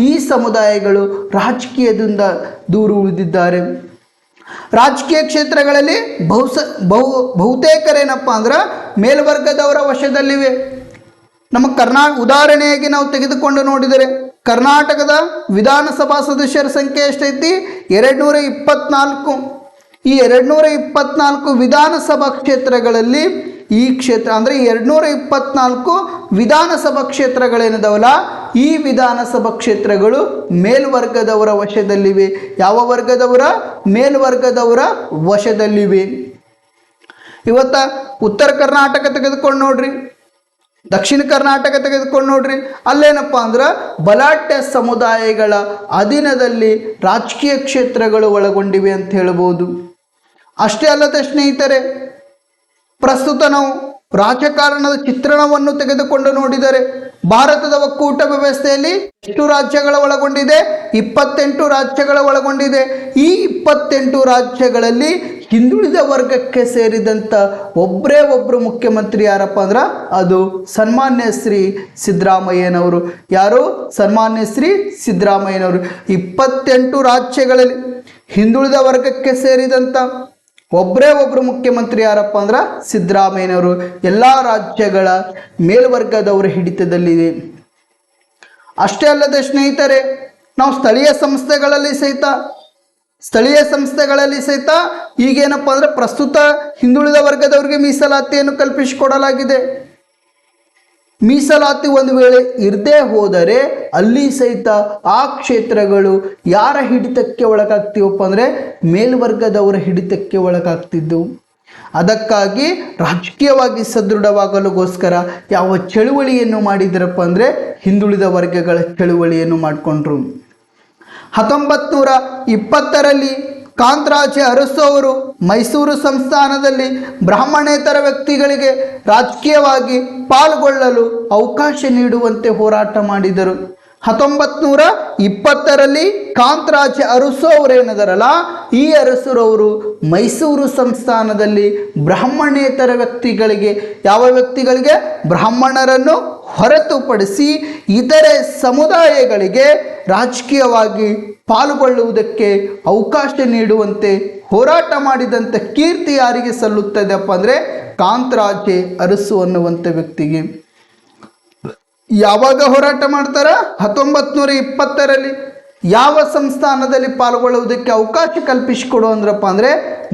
ಈ ಸಮುದಾಯಗಳು ರಾಜಕೀಯದಿಂದ ದೂರ ಉಳಿದಿದ್ದಾರೆ. ರಾಜಕೀಯ ಕ್ಷೇತ್ರಗಳಲ್ಲಿ ಬಹುತೇಕರೇನಪ್ಪ ಅಂದ್ರೆ ಮೇಲ್ವರ್ಗದವರ ವಶದಲ್ಲಿವೆ. ನಮ್ಮ ಉದಾಹರಣೆಯಾಗಿ ನಾವು ತೆಗೆದುಕೊಂಡು ನೋಡಿದರೆ ಕರ್ನಾಟಕದ ವಿಧಾನಸಭಾ ಸದಸ್ಯರ ಸಂಖ್ಯೆ ಎಷ್ಟೈತಿ? 224. ಈ 224 ವಿಧಾನಸಭಾ ಕ್ಷೇತ್ರಗಳಲ್ಲಿ ಈ ಕ್ಷೇತ್ರ ಅಂದರೆ 224 ವಿಧಾನಸಭಾ ಕ್ಷೇತ್ರಗಳೇನಿದಾವಲ್ಲ, ಈ ವಿಧಾನಸಭಾ ಕ್ಷೇತ್ರಗಳು ಮೇಲ್ವರ್ಗದವರ ವಶದಲ್ಲಿವೆ. ಯಾವ ವರ್ಗದವರ? ಮೇಲ್ವರ್ಗದವರ ವಶದಲ್ಲಿವೆ. ಇವತ್ತ ಉತ್ತರ ಕರ್ನಾಟಕ ತೆಗೆದುಕೊಂಡು ನೋಡ್ರಿ, ದಕ್ಷಿಣ ಕರ್ನಾಟಕ ತೆಗೆದುಕೊಂಡು ನೋಡ್ರಿ, ಅಲ್ಲೇನಪ್ಪ ಅಂದ್ರೆ ಬಲಾಢ್ಯ ಸಮುದಾಯಗಳ ಅಧೀನದಲ್ಲಿ ರಾಜಕೀಯ ಕ್ಷೇತ್ರಗಳು ಒಳಗೊಂಡಿವೆ ಅಂತ ಹೇಳ್ಬೋದು. ಅಷ್ಟೇ ಅಲ್ಲದೆ ಸ್ನೇಹಿತರೆ, ಪ್ರಸ್ತುತ ನಾವು ರಾಜಕಾರಣದ ಚಿತ್ರಣವನ್ನು ತೆಗೆದುಕೊಂಡು ನೋಡಿದರೆ ಭಾರತದ ಒಕ್ಕೂಟ ವ್ಯವಸ್ಥೆಯಲ್ಲಿ ಎಷ್ಟು ರಾಜ್ಯಗಳ ಒಳಗೊಂಡಿದೆ? 28 ರಾಜ್ಯಗಳ ಒಳಗೊಂಡಿದೆ. ಈ 28 ರಾಜ್ಯಗಳಲ್ಲಿ ಹಿಂದುಳಿದ ವರ್ಗಕ್ಕೆ ಸೇರಿದಂಥ ಒಬ್ಬರು ಮುಖ್ಯಮಂತ್ರಿ ಯಾರಪ್ಪ ಅಂದ್ರೆ ಅದು ಸನ್ಮಾನ್ಯ ಶ್ರೀ ಸಿದ್ದರಾಮಯ್ಯನವರು. ಯಾರು? ಸನ್ಮಾನ್ಯ ಶ್ರೀ ಸಿದ್ದರಾಮಯ್ಯನವರು. 28 ರಾಜ್ಯಗಳಲ್ಲಿ ಹಿಂದುಳಿದ ವರ್ಗಕ್ಕೆ ಸೇರಿದಂಥ ಒಬ್ಬರು ಮುಖ್ಯಮಂತ್ರಿ ಯಾರಪ್ಪ ಅಂದ್ರೆ ಸಿದ್ದರಾಮಯ್ಯನವರು. ಎಲ್ಲ ರಾಜ್ಯಗಳ ಮೇಲ್ವರ್ಗದವರ ಹಿಡಿತದಲ್ಲಿದೆ. ಅಷ್ಟೇ ಅಲ್ಲದೆ ಸ್ನೇಹಿತರೆ, ನಾವು ಸ್ಥಳೀಯ ಸಂಸ್ಥೆಗಳಲ್ಲಿ ಸಹಿತ ಈಗೇನಪ್ಪ ಅಂದ್ರೆ ಪ್ರಸ್ತುತ ಹಿಂದುಳಿದ ವರ್ಗದವರಿಗೆ ಮೀಸಲಾತಿಯನ್ನು ಕಲ್ಪಿಸಿಕೊಡಲಾಗಿದೆ. ಮೀಸಲಾತಿ ಒಂದು ವೇಳೆ ಇರದೇ ಹೋದರೆ ಅಲ್ಲಿ ಸಹಿತ ಆ ಕ್ಷೇತ್ರಗಳು ಯಾರ ಹಿಡಿತಕ್ಕೆ ಒಳಗಾಗ್ತೀವಪ್ಪ ಅಂದರೆ ಮೇಲ್ವರ್ಗದವರ ಹಿಡಿತಕ್ಕೆ ಒಳಗಾಗ್ತಿದ್ದವು. ಅದಕ್ಕಾಗಿ ರಾಜಕೀಯವಾಗಿ ಸದೃಢವಾಗಲುಗೋಸ್ಕರ ಯಾವ ಚಳುವಳಿಯನ್ನು ಮಾಡಿದ್ರಪ್ಪ ಅಂದರೆ ಹಿಂದುಳಿದ ವರ್ಗಗಳ ಚಳುವಳಿಯನ್ನು ಮಾಡಿಕೊಂಡ್ರು. 1920ರಲ್ಲಿ ಕಾಂತರಾಜೆ ಅರಸು ಅವರು ಮೈಸೂರು ಸಂಸ್ಥಾನದಲ್ಲಿ ಬ್ರಾಹ್ಮಣೇತರ ವ್ಯಕ್ತಿಗಳಿಗೆ ರಾಜಕೀಯವಾಗಿ ಪಾಲ್ಗೊಳ್ಳಲು ಅವಕಾಶ ನೀಡುವಂತೆ ಹೋರಾಟ ಮಾಡಿದರು. 1920ರಲ್ಲಿ ಕಾಂತರಾಜೆ ಅರಸು ಅವರೇನದರಲ್ಲ, ಈ ಅರಸುರವರು ಮೈಸೂರು ಸಂಸ್ಥಾನದಲ್ಲಿ ಬ್ರಾಹ್ಮಣೇತರ ವ್ಯಕ್ತಿಗಳಿಗೆ, ಯಾವ ವ್ಯಕ್ತಿಗಳಿಗೆ? ಬ್ರಾಹ್ಮಣರನ್ನು ಹೊರತುಪಡಿಸಿ ಇತರೆ ಸಮುದಾಯಗಳಿಗೆ ರಾಜಕೀಯವಾಗಿ ಪಾಲ್ಗೊಳ್ಳುವುದಕ್ಕೆ ಅವಕಾಶ ನೀಡುವಂತೆ ಹೋರಾಟ ಮಾಡಿದಂಥ ಕೀರ್ತಿ ಯಾರಿಗೆ ಸಲ್ಲುತ್ತದೆಪ್ಪ ಅಂದರೆ ಕಾಂತರಾಜೆ ಅರಸು ಅನ್ನುವಂಥ ವ್ಯಕ್ತಿಗೆ. ಯಾವಾಗ ಹೋರಾಟ ಮಾಡ್ತಾರ? 1920ರಲ್ಲಿ. ಯಾವ ಸಂಸ್ಥಾನದಲ್ಲಿ ಪಾಲ್ಗೊಳ್ಳುವುದಕ್ಕೆ ಅವಕಾಶ ಕಲ್ಪಿಸಿಕೊಡು ಅಂದ್ರಪ್ಪ ಅಂದರೆ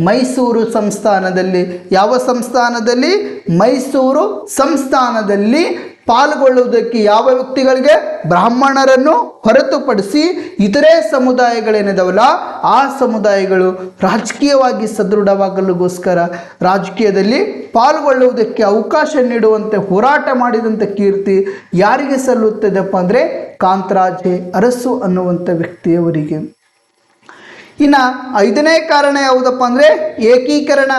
ಮೈಸೂರು ಸಂಸ್ಥಾನದಲ್ಲಿ. ಯಾವ ಸಂಸ್ಥಾನದಲ್ಲಿ? ಮೈಸೂರು ಸಂಸ್ಥಾನದಲ್ಲಿ ಪಾಲ್ಗೊಳ್ಳುವುದಕ್ಕೆ ಯಾವ ವ್ಯಕ್ತಿಗಳಿಗೆ? ಬ್ರಾಹ್ಮಣರನ್ನು ಹೊರತುಪಡಿಸಿ ಇತರೆ ಸಮುದಾಯಗಳೇನಿದಾವಲ್ಲ, ಆ ಸಮುದಾಯಗಳು ರಾಜಕೀಯವಾಗಿ ಸದೃಢವಾಗಲುಗೋಸ್ಕರ ರಾಜಕೀಯದಲ್ಲಿ ಪಾಲ್ಗೊಳ್ಳುವುದಕ್ಕೆ ಅವಕಾಶ ನೀಡುವಂತೆ ಹೋರಾಟ ಮಾಡಿದಂಥ ಕೀರ್ತಿ ಯಾರಿಗೆ ಸಲ್ಲುತ್ತದೆಪ್ಪ ಅಂದರೆ ಕಾಂತರಾಜೆ ಅರಸು ಅನ್ನುವಂಥ ವ್ಯಕ್ತಿಯವರಿಗೆ. ಇನ್ನು 5ನೇ ಕಾರಣ ಯಾವುದಪ್ಪ ಅಂದರೆ ಏಕೀಕರಣ.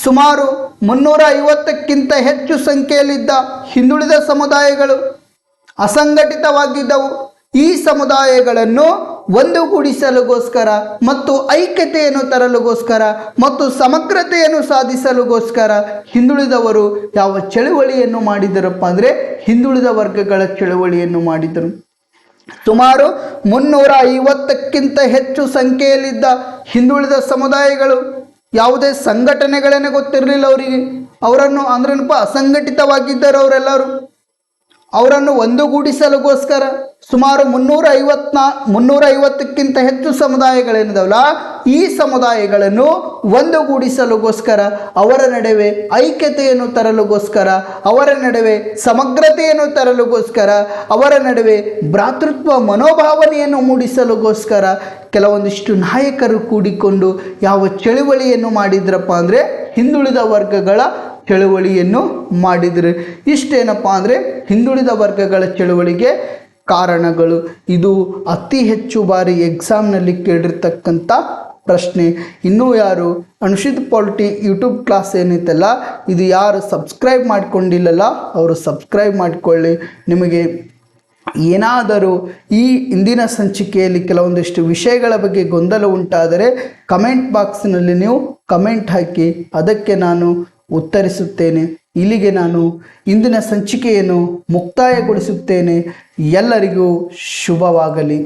ಸುಮಾರು 350ಕ್ಕಿಂತ ಹೆಚ್ಚು ಸಂಖ್ಯೆಯಲ್ಲಿದ್ದ ಹಿಂದುಳಿದ ಸಮುದಾಯಗಳು ಅಸಂಘಟಿತವಾಗಿದ್ದವು. ಈ ಸಮುದಾಯಗಳನ್ನು ಒಂದುಗೂಡಿಸಲುಗೋಸ್ಕರ ಮತ್ತು ಐಕ್ಯತೆಯನ್ನು ತರಲುಗೋಸ್ಕರ ಮತ್ತು ಸಮಗ್ರತೆಯನ್ನು ಸಾಧಿಸಲುಗೋಸ್ಕರ ಹಿಂದುಳಿದವರು ಯಾವ ಚಳುವಳಿಯನ್ನು ಮಾಡಿದರಪ್ಪ ಅಂದರೆ ಹಿಂದುಳಿದ ವರ್ಗಗಳ ಚಳುವಳಿಯನ್ನು ಮಾಡಿದರು. ಸುಮಾರು 350ಕ್ಕಿಂತ ಹೆಚ್ಚು ಸಂಖ್ಯೆಯಲ್ಲಿದ್ದ ಹಿಂದುಳಿದ ಸಮುದಾಯಗಳು ಯಾವುದೇ ಸಂಘಟನೆಗಳನ್ನೇ ಗೊತ್ತಿರಲಿಲ್ಲ ಅವರಿಗೆ. ಅವರನ್ನು ಅಂದ್ರೇನಪ್ಪ ಅಸಂಘಟಿತವಾಗಿದ್ದರು ಅವರೆಲ್ಲರೂ. ಅವರನ್ನು ಒಂದುಗೂಡಿಸಲುಗೋಸ್ಕರ ಸುಮಾರು 350ಕ್ಕಿಂತ ಹೆಚ್ಚು ಸಮುದಾಯಗಳೇನಿದಾವಲ್ಲ, ಈ ಸಮುದಾಯಗಳನ್ನು ಒಂದುಗೂಡಿಸಲುಗೋಸ್ಕರ, ಅವರ ನಡುವೆ ಐಕ್ಯತೆಯನ್ನು ತರಲುಗೋಸ್ಕರ, ಅವರ ನಡುವೆ ಸಮಗ್ರತೆಯನ್ನು ತರಲುಗೋಸ್ಕರ, ಅವರ ನಡುವೆ ಭ್ರಾತೃತ್ವ ಮನೋಭಾವನೆಯನ್ನು ಮೂಡಿಸಲುಗೋಸ್ಕರ ಕೆಲವೊಂದಿಷ್ಟು ನಾಯಕರು ಕೂಡಿಕೊಂಡು ಯಾವ ಚಳುವಳಿಯನ್ನು ಮಾಡಿದ್ರಪ್ಪ ಅಂದರೆ ಹಿಂದುಳಿದ ವರ್ಗಗಳ ಚಳುವಳಿಯನ್ನು ಮಾಡಿದರು. ಇಷ್ಟೇನಪ್ಪ ಅಂದರೆ ಹಿಂದುಳಿದ ವರ್ಗಗಳ ಚಳುವಳಿಗೆ ಕಾರಣಗಳು. ಇದು ಅತಿ ಹೆಚ್ಚು ಬಾರಿ ಎಕ್ಸಾಮ್ನಲ್ಲಿ ಕೇಳಿರ್ತಕ್ಕಂಥ ಪ್ರಶ್ನೆ. ಇನ್ನೂ ಯಾರು ಅನುಷಿತ್ ಪಾಲಿಟಿ ಯೂಟ್ಯೂಬ್ ಕ್ಲಾಸ್ ಏನೈತಲ್ಲ, ಇದು ಯಾರು ಸಬ್ಸ್ಕ್ರೈಬ್ ಮಾಡಿಕೊಂಡಿಲ್ಲಲ್ಲ ಅವರು ಸಬ್ಸ್ಕ್ರೈಬ್ ಮಾಡಿಕೊಳ್ಳಿ. ನಿಮಗೆ ಏನಾದರೂ ಈ ಇಂದಿನ ಸಂಚಿಕೆಯಲ್ಲಿ ಕೆಲವೊಂದಿಷ್ಟು ವಿಷಯಗಳ ಬಗ್ಗೆ ಗೊಂದಲ ಉಂಟಾದರೆ ಕಮೆಂಟ್ ಬಾಕ್ಸ್ನಲ್ಲಿ ನೀವು ಕಮೆಂಟ್ ಹಾಕಿ, ಅದಕ್ಕೆ ನಾನು ಉತ್ತರಿಸುತ್ತೇನೆ. ಇಲ್ಲಿಗೆ ನಾನು ಇಂದಿನ ಸಂಚಿಕೆಯನ್ನು ಮುಕ್ತಾಯಗೊಳಿಸುತ್ತೇನೆ. ಎಲ್ಲರಿಗೂ ಶುಭವಾಗಲಿ.